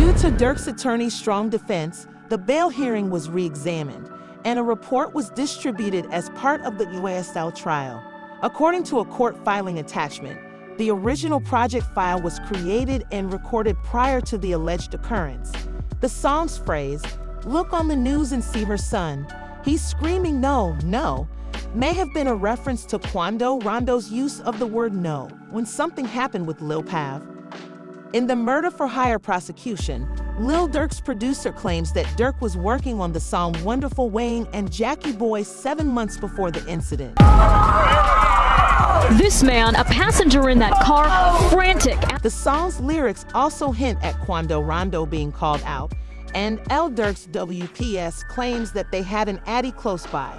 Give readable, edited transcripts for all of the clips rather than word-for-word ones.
Due to Durk's attorney's strong defense, the bail hearing was re-examined, and a report was distributed as part of the USL trial. According to a court filing attachment, the original project file was created and recorded prior to the alleged occurrence. The song's phrase, "Look on the news and see her son, he's screaming no, no," may have been a reference to Quando Rondo's use of the word no when something happened with Lil Pav. In the murder-for-hire prosecution, Lil Durk's producer claims that Durk was working on the song Wonderful Wayne and Jackie Boy 7 months before the incident. This man, a passenger in that car, frantic. The song's lyrics also hint at Quando Rondo being called out, and LilDurk's WPS claims that they had an addy close by.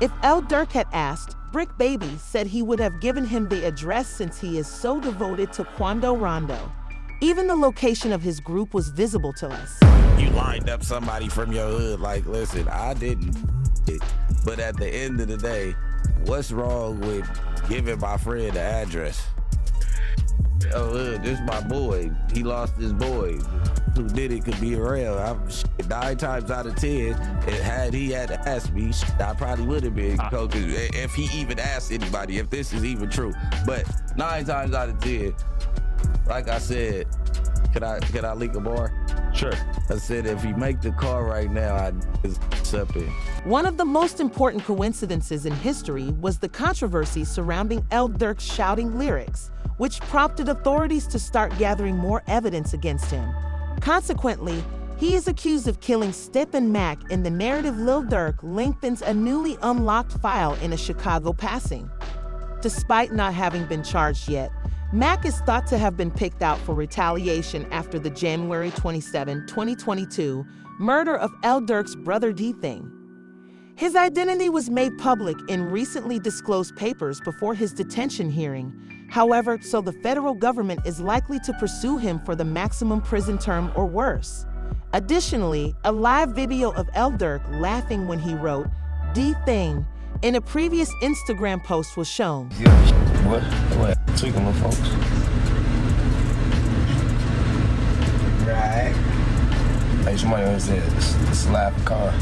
If LilDurk had asked, Brick Baby said he would have given him the address since he is so devoted to Quando Rondo. Even the location of his group was visible to us. You lined up somebody from your hood like, listen, I didn't. But at the end of the day, what's wrong with giving my friend the address? Oh, this is my boy. He lost his boy. Who did it could be around. 9 times out of 10, had he had to ask me, I probably would have been coach if he even asked anybody, if this is even true. But 9 times out of 10, like I said, can I leak a bar? Sure. I said, if you make the call right now, I'd accept it. One of the most important coincidences in history was the controversy surrounding LilDurk's shouting lyrics, which prompted authorities to start gathering more evidence against him. Consequently, he is accused of killing Step and Mac in the narrative LilDurk lengthens a newly unlocked file in a Chicago passing. Despite not having been charged yet, Mac is thought to have been picked out for retaliation after the January 27, 2022 murder of LilDurk's brother D-Thing. His identity was made public in recently disclosed papers before his detention hearing. However, so the federal government is likely to pursue him for the maximum prison term or worse. Additionally, a live video of LilDurk laughing when he wrote D-Thing in a previous Instagram post was shown. What? Tweaking with folks. Right. Hey, somebody always said, slap a car.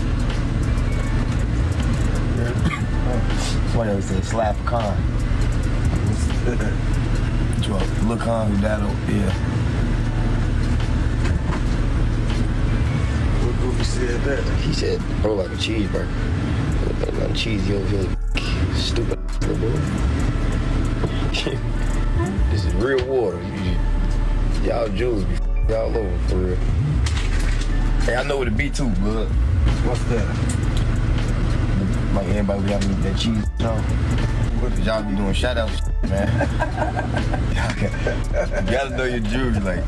Somebody always said, slap a car. Look on who that over, yeah. What goofy said that? He said, bro, like a cheeseburger. Like cheesy over here, stupid bro. This is real water. Y'all Jews be all over for real. Hey, I know what it be too, bud. What's that? Like everybody be having that cheese, you know? Cause y'all be doing shout outs, man. You gotta know your Jews, like.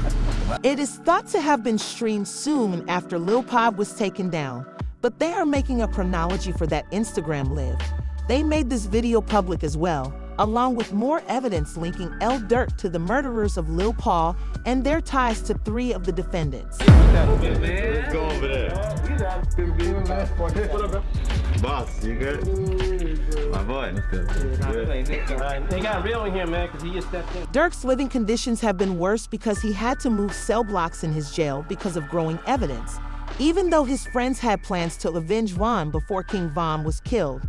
It is thought to have been streamed soon after Lil Pav was taken down, but they are making a chronology for that Instagram live. They made this video public as well, along with more evidence linking LilDurk to the murderers of Lil Paul and their ties to 3 of the defendants. Let's go over there. Boss, you good? My boy. They got real in here, man, because he just stepped in. Durk's living conditions have been worse because he had to move cell blocks in his jail because of growing evidence, even though his friends had plans to avenge Von before King Von was killed.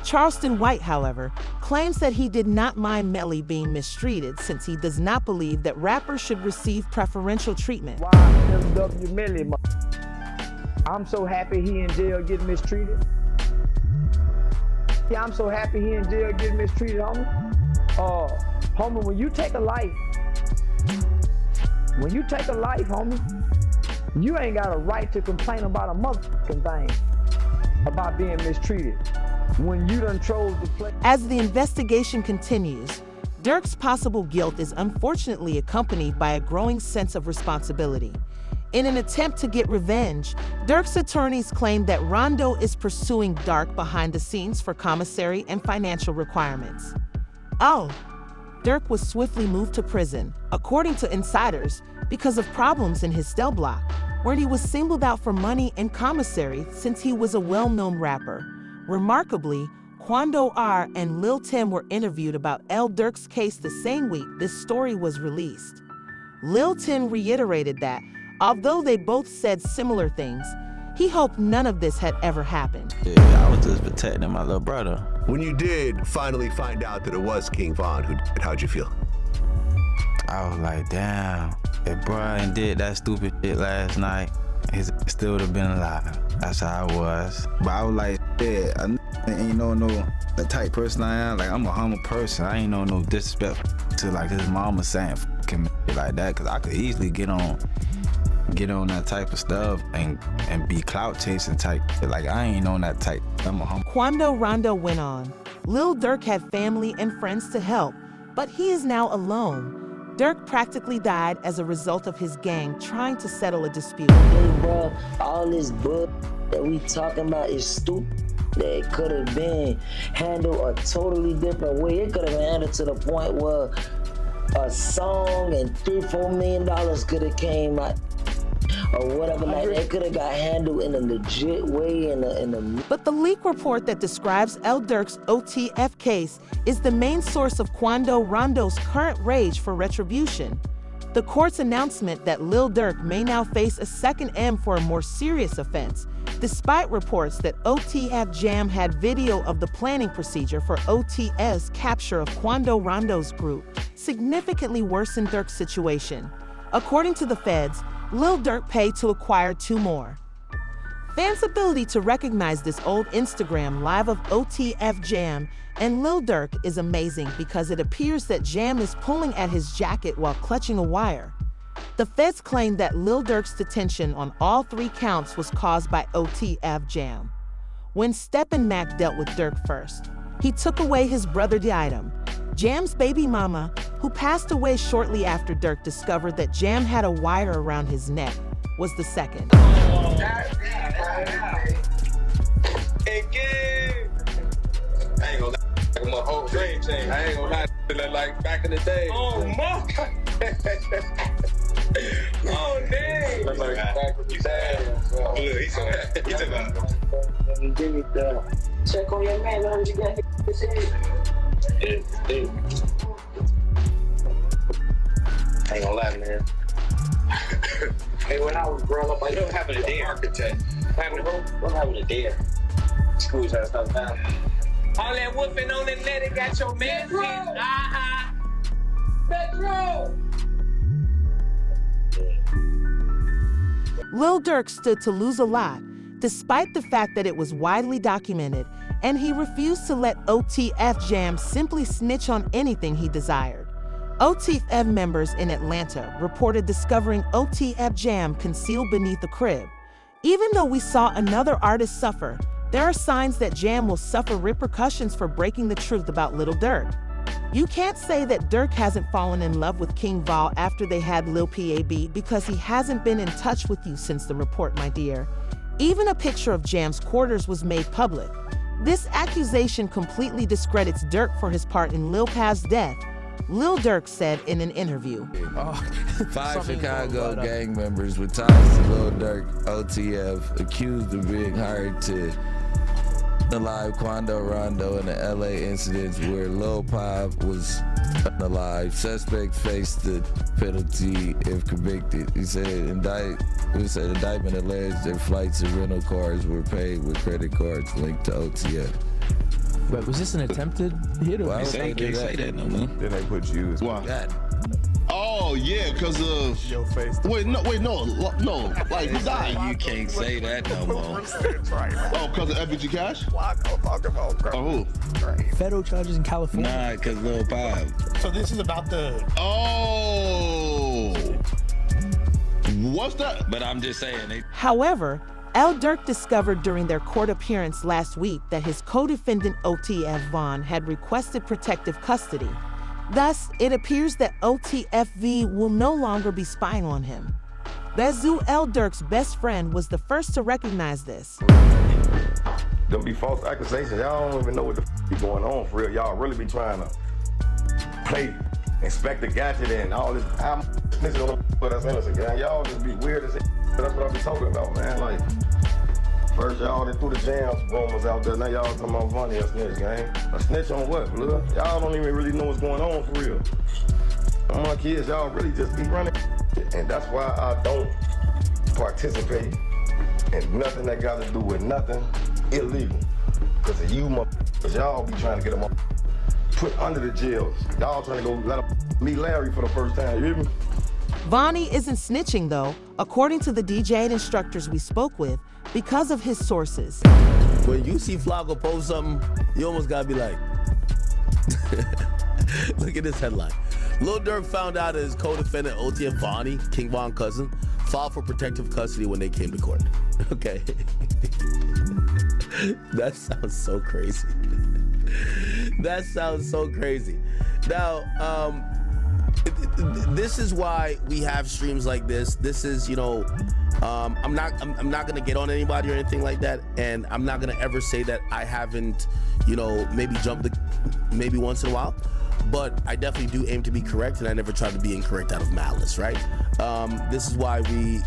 Charleston White, however, claims that he did not mind Melly being mistreated since he does not believe that rappers should receive preferential treatment. Why MW Melly? I'm so happy he in jail getting mistreated. Yeah, I'm so happy he in jail getting mistreated, homie. Homie, when you take a life, homie, you ain't got a right to complain about a motherfucking thing, about being mistreated. When you done chose to play. As the investigation continues, Durk's possible guilt is unfortunately accompanied by a growing sense of responsibility. In an attempt to get revenge, Durk's attorneys claim that Rondo is pursuing Durk behind the scenes for commissary and financial requirements. Durk was swiftly moved to prison, according to insiders, because of problems in his cell block, where he was singled out for money and commissary since he was a well-known rapper. Remarkably, Quando R and Lil Tim were interviewed about LilDurk's case the same week this story was released. Lil Tim reiterated that, Although they both said similar things, he hoped none of this had ever happened. Yeah, I was just protecting my little brother. When you did finally find out that it was King Von who did it, how'd you feel? I was like, damn, if Brian did that stupid shit last night, he still would have been alive. That's how I was. But I was like, yeah, I ain't no the type person I am. Like, I'm a humble person. I ain't no disrespect to like his mama saying fucking like that, because I could easily get on that type of stuff and be clout chasing type. Like, I ain't on that type. I'm a humble. Quando Rondo went on. Lil Durk had family and friends to help, but he is now alone. Durk practically died as a result of his gang trying to settle a dispute. Hey, bro, all this book that we talking about is stupid. That could have been handled a totally different way. It could have been handled to the point where a song and $3-4 million could have came out. Or whatever, like that could have got handled in a legit way. But the leak report that describes LilDurk's OTF case is the main source of Quando Rondo's current rage for retribution. The court's announcement that Lil Durk may now face a second M for a more serious offense, despite reports that OTF Jam had video of the planning procedure for OTF's capture of Quando Rondo's group, significantly worsened Durk's situation. According to the feds, Lil Durk paid to acquire 2 more. Fans' ability to recognize this old Instagram live of OTF Jam and Lil Durk is amazing because it appears that Jam is pulling at his jacket while clutching a wire. The feds claim that Lil Durk's detention on all 3 counts was caused by OTF Jam. When Steppin' Mac dealt with Durk first, he took away his brother item. Jam's baby mama, who passed away shortly after Durk discovered that Jam had a wire around his neck, was the second. I ain't gonna lie, my whole dream changed. I ain't gonna lie, like back in the day. Oh, my. Oh, dang. Like back in the day. Look, he said that. Give me the check on your man, what you got to say? I ain't gonna lie, man. Hey, when I was growing up, I don't have a day architect. What happened to dare? School trying to stop down. All that woofing on the net, it got your man. Metro! Lil Durk stood to lose a lot, despite the fact that it was widely documented, and he refused to let OTF Jam simply snitch on anything he desired. OTF members in Atlanta reported discovering OTF Jam concealed beneath a crib. Even though we saw another artist suffer, there are signs that Jam will suffer repercussions for breaking the truth about Lil Durk. You can't say that Durk hasn't fallen in love with King Vol after they had Lil PAB because he hasn't been in touch with you since the report, my dear. Even a picture of Jam's quarters was made public. This accusation completely discredits Durk for his part in Lil Pav's death, Lil Durk said in an interview. 5 Chicago gang members with ties to Lil Durk, OTF, accused of being hired to alive Quando Rondo in the LA incidents where Lil Pav was unalive. Suspects faced the penalty if convicted. He said indictment alleged that flights and rental cars were paid with credit cards linked to OTF. But was this an attempted hit? Why would they do that? Then they put you as Why? God. Oh yeah, because of your face. Wait, no. Like he died. You can't say that no more. Oh, because of FBG Cash? Oh, who? Federal charges in California. Nah, because Lil Pav. So this is about the. Oh. What's that? But I'm just saying. However, LilDurk discovered during their court appearance last week that his co-defendant OTF Vaughn had requested protective custody. Thus, it appears that OTFV will no longer be spying on him. Bezu, LilDurk's best friend, was the first to recognize this. Them be false accusations. Y'all don't even know what the be going on for real. Y'all really be trying to play Inspector Gadget and all this. I'm snitching on them that's innocent, gang. Y'all just be weird as that's what I be talking about, man. Like, first y'all done threw the jams rumors out there. Now y'all talking about funny a snitch, gang. A snitch on what, blood? Y'all don't even really know what's going on for real. Some of my kids, y'all really just be running. And that's why I don't participate in nothing that got to do with nothing illegal. Because of you motherfuckers, y'all be trying to get them put under the jails. Y'all trying to go let them meet Larry for the first time, you hear me? Vonnie isn't snitching though, according to the DJ and instructors we spoke with, because of his sources. When you see Flacco post something, you almost gotta be like, look at this headline. Lil Durk found out that his co-defendant OTF Vonnie, King Von's cousin, filed for protective custody when they came to court. Okay. That sounds so crazy. That sounds so crazy. Now, this is why we have streams like this. This is, you know, I'm not gonna get on anybody or anything like that, and I'm not gonna ever say that I haven't, you know, maybe jumped maybe once in a while, but I definitely do aim to be correct, and I never try to be incorrect out of malice, right? This is why we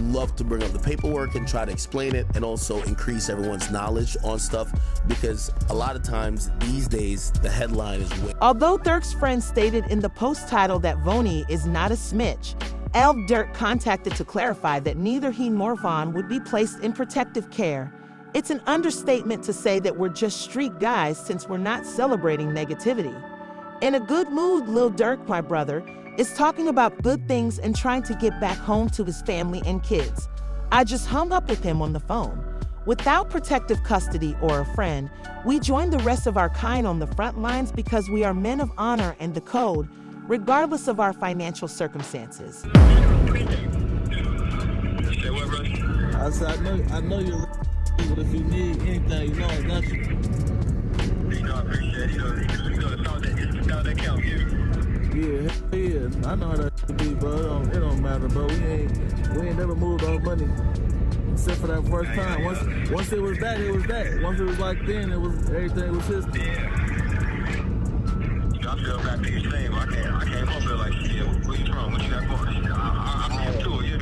love to bring up the paperwork and try to explain it, and also increase everyone's knowledge on stuff, because a lot of times these days the headline is Although Durk's friend stated in the post title that Vonnie is not a snitch, LilDurk contacted to clarify that neither he nor Von would be placed in protective care. It's an understatement to say that we're just street guys since we're not celebrating negativity. In a good mood, Lil Durk, my brother, is talking about good things and trying to get back home to his family and kids. I just hung up with him on the phone. Without protective custody or a friend, we join the rest of our kind on the front lines because we are men of honor and the code, regardless of our financial circumstances. I said, I know you're but if you need anything, you know I got you. You know, I appreciate it. You know the thought that count, yeah, I know how that be, bro. It don't matter, bro. We ain't never moved our money except for that first time. Once it was that, it was that. Once it was like then, it was everything was history. Yeah. You know, I feel back to your same. I can't help it like shit. Where you from? What you got going? I'm too, yeah.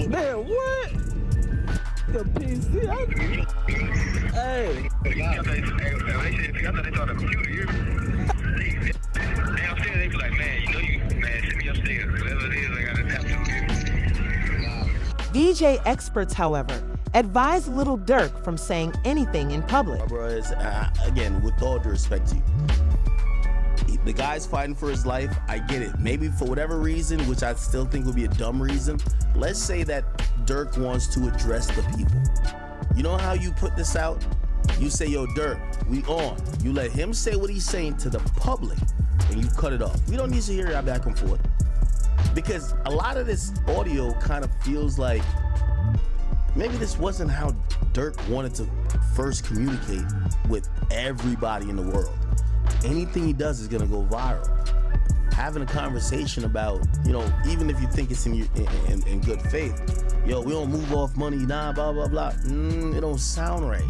Man, what? The PC. Hey. I thought they thought a computer, you downstairs, they be like, man, you know you, man, send me upstairs. Whatever it is, I gotta tap to it. DJ experts, however, advise Lil Durk from saying anything in public. My bro, again, with all due respect to you, the guy's fighting for his life. I get it. Maybe for whatever reason, which I still think would be a dumb reason, let's say that Durk wants to address the people. You know how you put this out? You say, yo, Durk, we on. You let him say what he's saying to the public, and you cut it off. We don't need to hear that back and forth. Because a lot of this audio kind of feels like maybe this wasn't how Durk wanted to first communicate with everybody in the world. Anything he does is gonna go viral. Having a conversation about, you know, even if you think it's in good faith, yo, we don't move off money, nah, blah, blah, blah. It don't sound right.